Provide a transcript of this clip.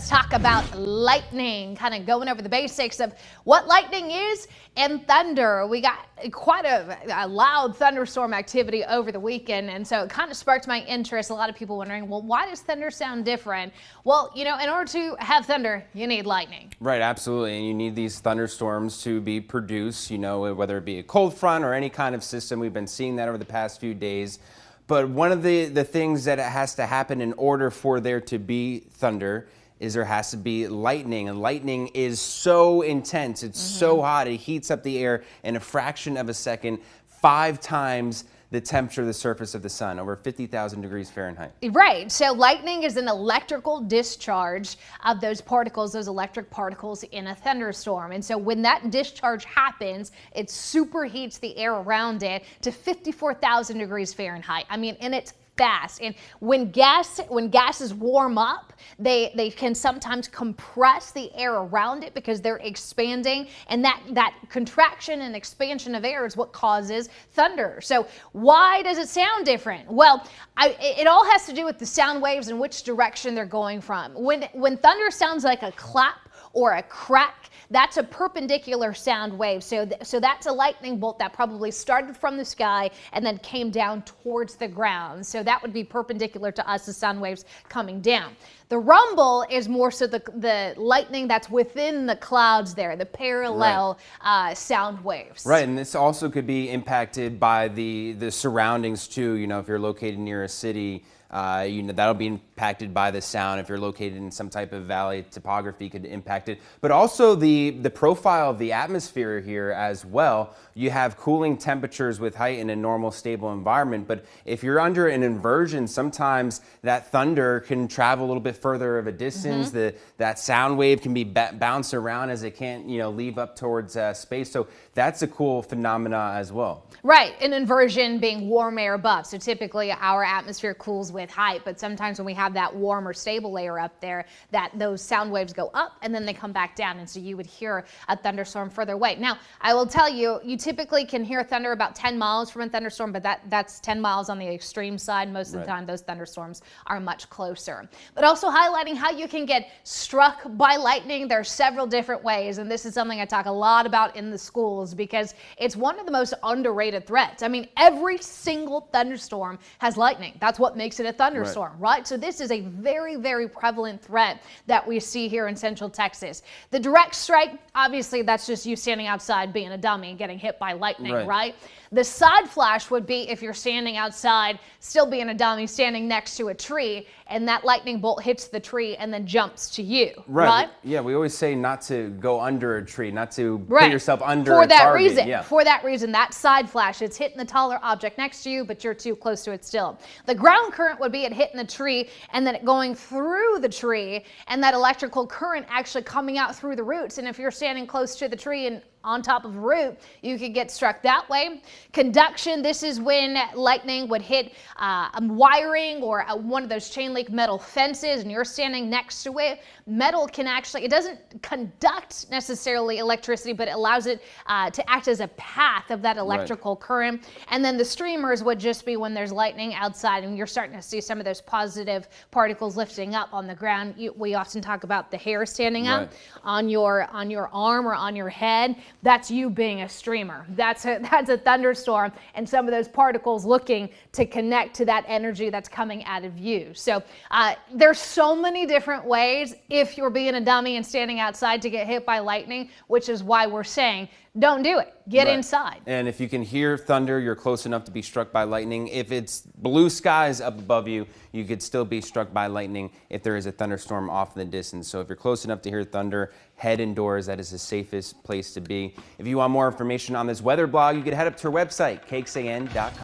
let's talk about lightning, kind of going over the basics of what lightning is and thunder. We got quite a loud thunderstorm activity over the weekend, and so it kind of sparked my interest. A lot of people wondering, well, why does thunder sound different? Well, you know, in order to have thunder, you need lightning. Right, absolutely, and you need these thunderstorms to be produced, you know, whether it be a cold front or any kind of system. We've been seeing that over the past few days. But one of the things that has to happen in order for there to be thunder is there has to be lightning. And lightning is so intense, it's so hot, it heats up the air in a fraction of a second, 5 times the temperature of the surface of the sun, over 50,000 degrees Fahrenheit. Right, so lightning is an electrical discharge of those particles, those electric particles in a thunderstorm. And so when that discharge happens, it superheats the air around it to 54,000 degrees Fahrenheit. I mean, and it's fast. And when gases warm up, they can sometimes compress the air around it because they're expanding, and that contraction and expansion of air is what causes thunder. So why does it sound different? Well, it all has to do with the sound waves and which direction they're going from. When thunder sounds like a clap or a crack, that's a perpendicular sound wave. So that's a lightning bolt that probably started from the sky and then came down towards the ground. So that would be perpendicular to us, the sound waves coming down. The rumble is more so the lightning that's within the clouds there, the parallel sound waves. Right, and this also could be impacted by the surroundings too. You know, if you're located near a city, you know, that'll be impacted by the sound. If you're located in some type of valley, topography could impact it. But also the profile of the atmosphere here as well. You have cooling temperatures with height in a normal, stable environment. But if you're under an inversion, sometimes that thunder can travel a little bit further of a distance. That sound wave can be bounced around as it can't, you know, leave up towards space. So that's a cool phenomena as well. Right, an inversion being warm air above. So typically our atmosphere cools with height, but sometimes when we have that warm or stable layer up there, those sound waves go up and then they come back down, and so you would hear a thunderstorm further away. Now, I will tell you, you typically can hear thunder about 10 miles from a thunderstorm, but that's 10 miles on the extreme side. Most of the time, those thunderstorms are much closer. But also highlighting how you can get struck by lightning. There are several different ways, and this is something I talk a lot about in the schools because it's one of the most underrated threats. I mean, every single thunderstorm has lightning. That's what makes it a thunderstorm, right? So this is a very, very prevalent threat that we see here in Central Texas. The direct strike, obviously, that's just you standing outside being a dummy and getting hit by lightning, right? The side flash would be if you're standing outside, still being a dummy, standing next to a tree, and that lightning bolt hits the tree and then jumps to you, right? Yeah, we always say not to go under a tree, not to put yourself under for a that target. reason. For that reason, that side flash, it's hitting the taller object next to you, but you're too close to it still. The ground current would be it hitting the tree and then it going through the tree, and that electrical current actually coming out through the roots. And if you're standing close to the tree and on top of a root, you could get struck that way. Conduction, this is when lightning would hit wiring or one of those chain link metal fences and you're standing next to it. Metal can actually, it doesn't conduct necessarily electricity, but it allows it to act as a path of that electrical current. And then the streamers would just be when there's lightning outside and you're starting to see some of those positive particles lifting up on the ground. We often talk about the hair standing up on your arm or on your head. That's you being a streamer. That's a thunderstorm, and some of those particles looking to connect to that energy that's coming out of you. So there's so many different ways if you're being a dummy and standing outside to get hit by lightning, which is why we're saying don't do it. Get inside. And if you can hear thunder, you're close enough to be struck by lightning. If it's blue skies up above you, you could still be struck by lightning if there is a thunderstorm off in the distance. So if you're close enough to hear thunder, head indoors. That is the safest place to be. If you want more information on this weather blog, you can head up to our website, KXAN.com.